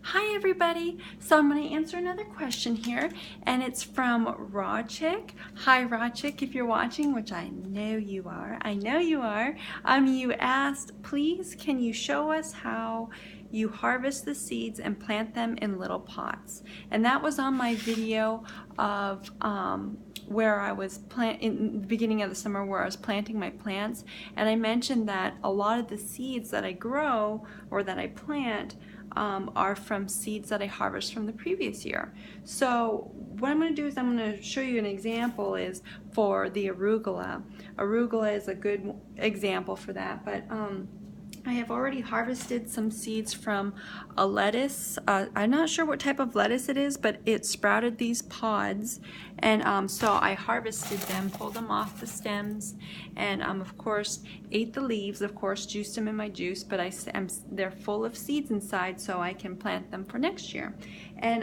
Hi everybody! So I'm going to answer another question here, and it's from Raw Chick. Hi Raw Chick, if you're watching, which I know you are. You asked, please can you show us how you harvest the seeds and plant them in little pots? And that was on my video of where I was in the beginning of the summer, where I was planting my plants, and I mentioned that a lot of the seeds that I grow or that I plant are from seeds that I harvest from the previous year. So what I'm going to do is I'm going to show you an example is for the arugula. Arugula is a good example for that, but I have already harvested some seeds from a lettuce. I'm not sure what type of lettuce it is, but it sprouted these pods, and so I harvested them, pulled them off the stems, and of course ate the leaves, of course juiced them in my juice, but they're full of seeds inside, so I can plant them for next year. And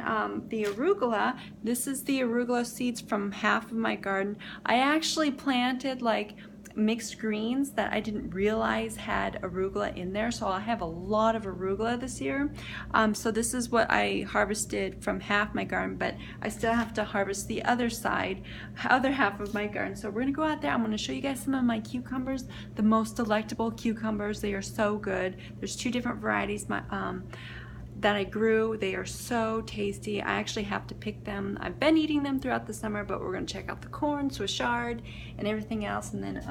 the arugula, this is the arugula seeds from half of my garden. I actually planted like mixed greens that I didn't realize had arugula in there, so I have a lot of arugula this year. So this is what I harvested from half my garden, but I still have to harvest the other half of my garden. So we're gonna go out there. I'm gonna show you guys some of my cucumbers, the most delectable cucumbers. They are so good. There's two different varieties that I grew. They are so tasty. I actually have to pick them. I've been eating them throughout the summer, but we're gonna check out the corn, Swiss chard, and everything else. And then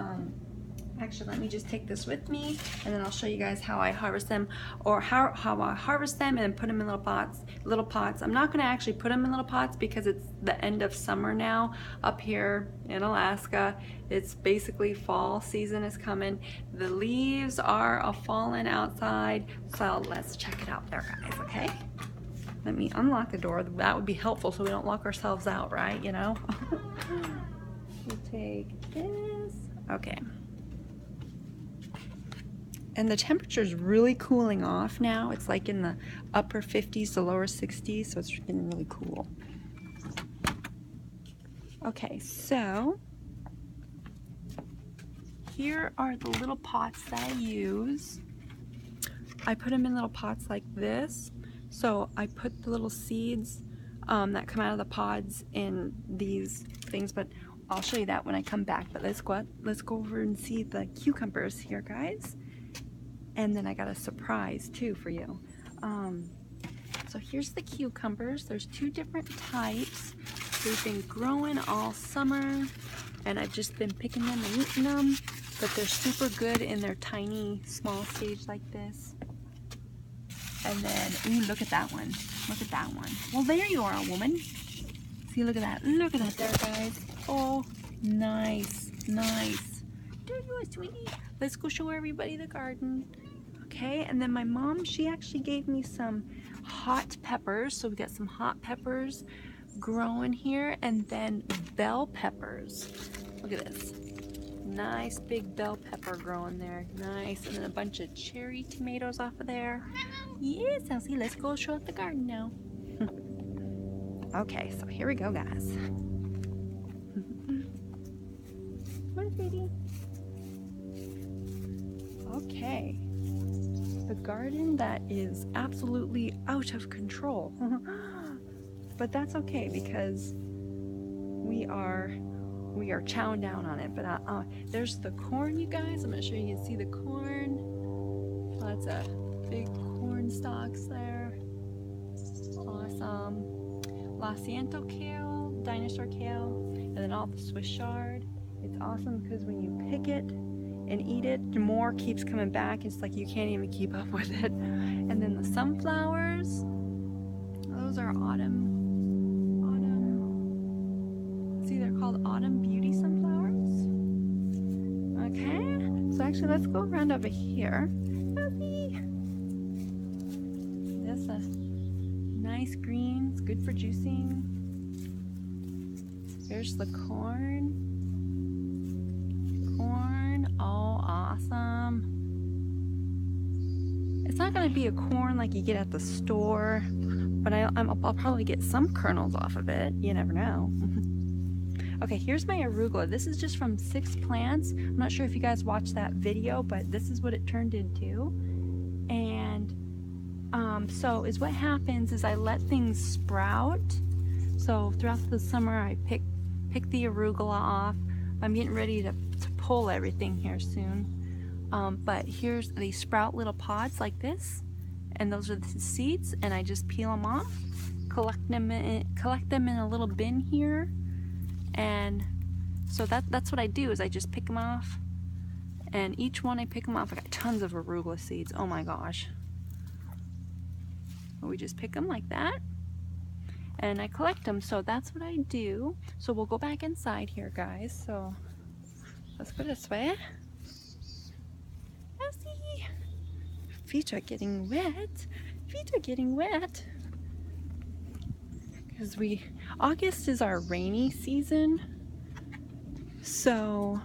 actually, let me just take this with me, and then I'll show you guys how I harvest them, or how I harvest them and put them in little pots. I'm not gonna actually put them in little pots because it's the end of summer now up here in Alaska. It's basically fall season is coming. The leaves are falling outside, so let's check it out there, guys, okay? Let me unlock the door. That would be helpful so we don't lock ourselves out, right? You know? We'll take this. Okay. And the temperature is really cooling off now. It's like in the upper 50s to lower 60s, so it's getting really cool. Okay, so here are the little pots that I use. I put them in little pots like this. So I put the little seeds that come out of the pods in these things, but I'll show you that when I come back. But let's go over and see the cucumbers here, guys. And then I got a surprise too for you. So here's the cucumbers. There's two different types. They've been growing all summer, and I've just been picking them and eating them, but they're super good in their tiny, small stage like this. And then, ooh, look at that one. Look at that one. Well, there you are, woman. See, look at that. Look at that there, guys. Oh, nice, nice. There you are, sweetie. Let's go show everybody the garden. Okay, and then my mom, she actually gave me some hot peppers. So we got some hot peppers growing here, and then bell peppers. Look at this. Nice big bell pepper growing there. Nice. And then a bunch of cherry tomatoes off of there. Yes, Elsie, let's go show up the garden now. Okay, so here we go, guys. Come on, sweetie. Okay. The garden that is absolutely out of control. But that's okay because we are chowing down on it. But there's the corn, you guys. I'm gonna show you can see the corn. Lots of big corn stalks there. Awesome. La Ciento kale, dinosaur kale, and then all the Swiss chard. It's awesome because when you pick it and eat it, more keeps coming back. It's like you can't even keep up with it. And then the sunflowers, those are autumn. See, they're called autumn beauty sunflowers. Okay, so actually let's go around over here. That's a nice green, it's good for juicing. There's the corn. Oh, awesome. It's not going to be a corn like you get at the store, but I'll probably get some kernels off of it. You never know. Okay, here's my arugula. This is just from 6 plants. I'm not sure if you guys watched that video, but this is what it turned into. And So is what happens is I let things sprout. So throughout the summer I pick the arugula off. I'm getting ready to pull everything here soon. But they sprout little pods like this, and those are the seeds, and I just peel them off, collect them in a little bin here, and so that's what I do is I just pick them off, and each one I pick them off. I got tons of arugula seeds. Oh my gosh. We just pick them like that, and I collect them. So that's what I do. So we'll go back inside here, guys. So let's go this way. Elsie, feet are getting wet. Feet are getting wet. Because August is our rainy season. So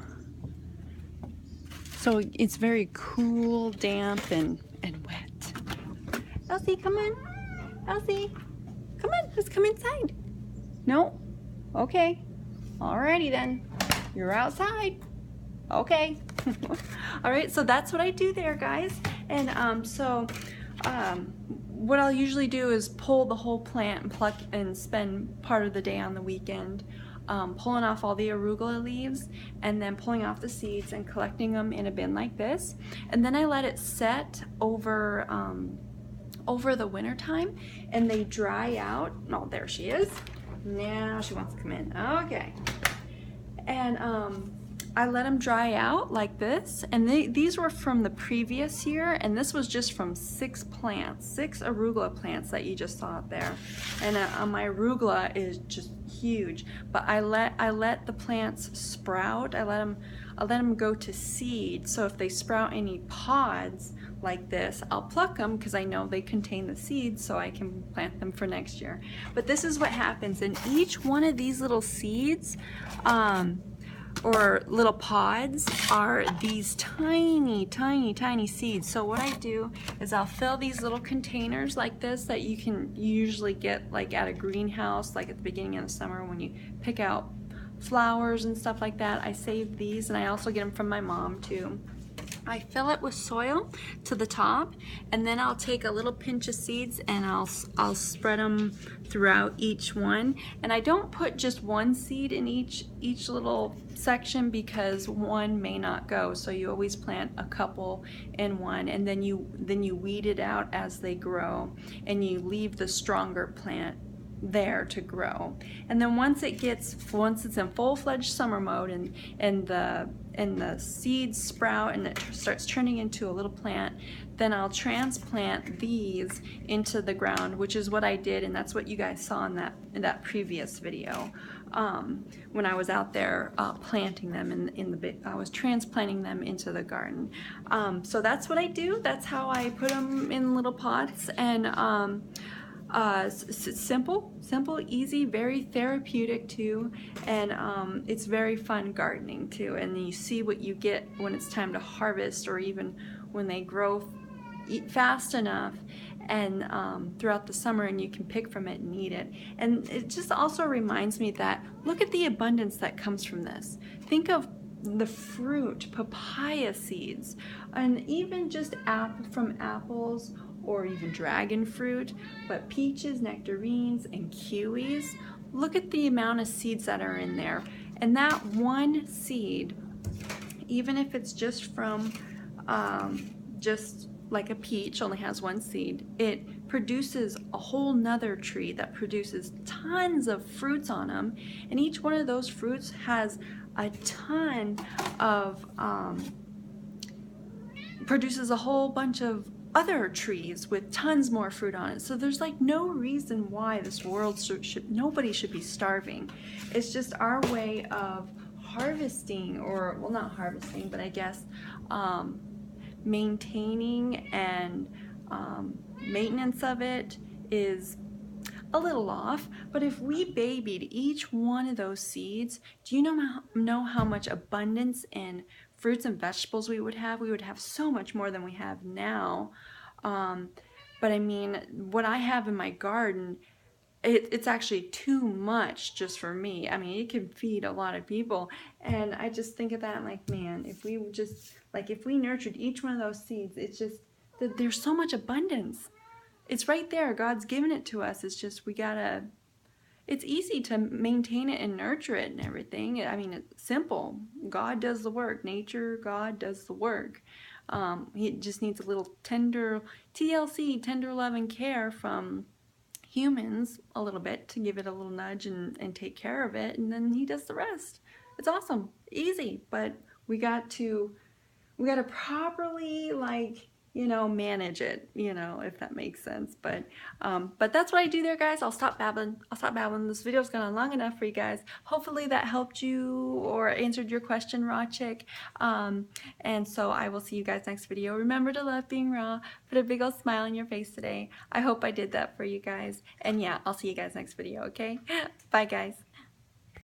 it's very cool, damp, and wet. Elsie, come on. Elsie, come on. Let's come inside. No? Okay. Alrighty then. You're outside. Okay. All right, so that's what I do there, guys. And what I'll usually do is pull the whole plant and pluck and spend part of the day on the weekend pulling off all the arugula leaves and then pulling off the seeds and collecting them in a bin like this. And then I let it set over the winter time, and they dry out. Oh, there she is. Now she wants to come in. Okay. And I let them dry out like this, and these were from the previous year, and this was just from 6 arugula plants that you just saw up there. And my arugula is just huge, but I let the plants sprout. I let them go to seed. So if they sprout any pods like this, I'll pluck them because I know they contain the seeds, so I can plant them for next year. But this is what happens in each one of these little seeds. Or little pods are these tiny, tiny, tiny seeds. So what I do is I'll fill these little containers like this that you can usually get like at a greenhouse, like at the beginning of the summer when you pick out flowers and stuff like that. I save these, and I also get them from my mom too. I fill it with soil to the top, and then I'll take a little pinch of seeds and I'll spread them throughout each one. And I don't put just one seed in each little section because one may not go. So you always plant a couple in one, and then you weed it out as they grow, and you leave the stronger plant there to grow. And then once it's in full-fledged summer mode and the seeds sprout and it starts turning into a little plant, then I'll transplant these into the ground, which is what I did, and that's what you guys saw in that previous video when I was out there planting them I was transplanting them into the garden. So that's what I do. That's how I put them in little pots, and simple, easy, very therapeutic too, and it's very fun gardening too. And you see what you get when it's time to harvest, or even when they grow fast enough and throughout the summer, and you can pick from it and eat it. And it just also reminds me that look at the abundance that comes from this. Think of the fruit, papaya seeds, and even just from apples, or even dragon fruit, but peaches, nectarines, and kiwis. Look at the amount of seeds that are in there. And that one seed, even if it's just from, just like a peach only has one seed, it produces a whole nother tree that produces tons of fruits on them. And each one of those fruits has a ton of, produces a whole bunch of other trees with tons more fruit on it. So there's like no reason why this world nobody should be starving. It's just our way of harvesting, or well, not harvesting, but I guess maintaining and maintenance of it is a little off. But if we babied each one of those seeds, do you know how much abundance in fruits and vegetables we would have? We would have so much more than we have now. But I mean, what I have in my garden, it's actually too much just for me. I mean, it can feed a lot of people. And I just think of that, and like, man, if we nurtured each one of those seeds, it's just that there's so much abundance. it's right there. God's given it to us. It's just we gotta, it's easy to maintain it and nurture it and everything. I mean, it's simple. God does the work. Nature, God does the work. He just needs a little tender TLC, tender love and care from humans a little bit to give it a little nudge and take care of it, and then he does the rest. It's awesome, easy, but we got to properly, like, you know, manage it, you know, if that makes sense. But that's what I do there, guys. I'll stop babbling. This video's gone on long enough for you guys. Hopefully that helped you or answered your question, Raw Chick. And so I will see you guys next video. Remember to love being raw. Put a big old smile on your face today. I hope I did that for you guys. And yeah, I'll see you guys next video, okay? Bye, guys.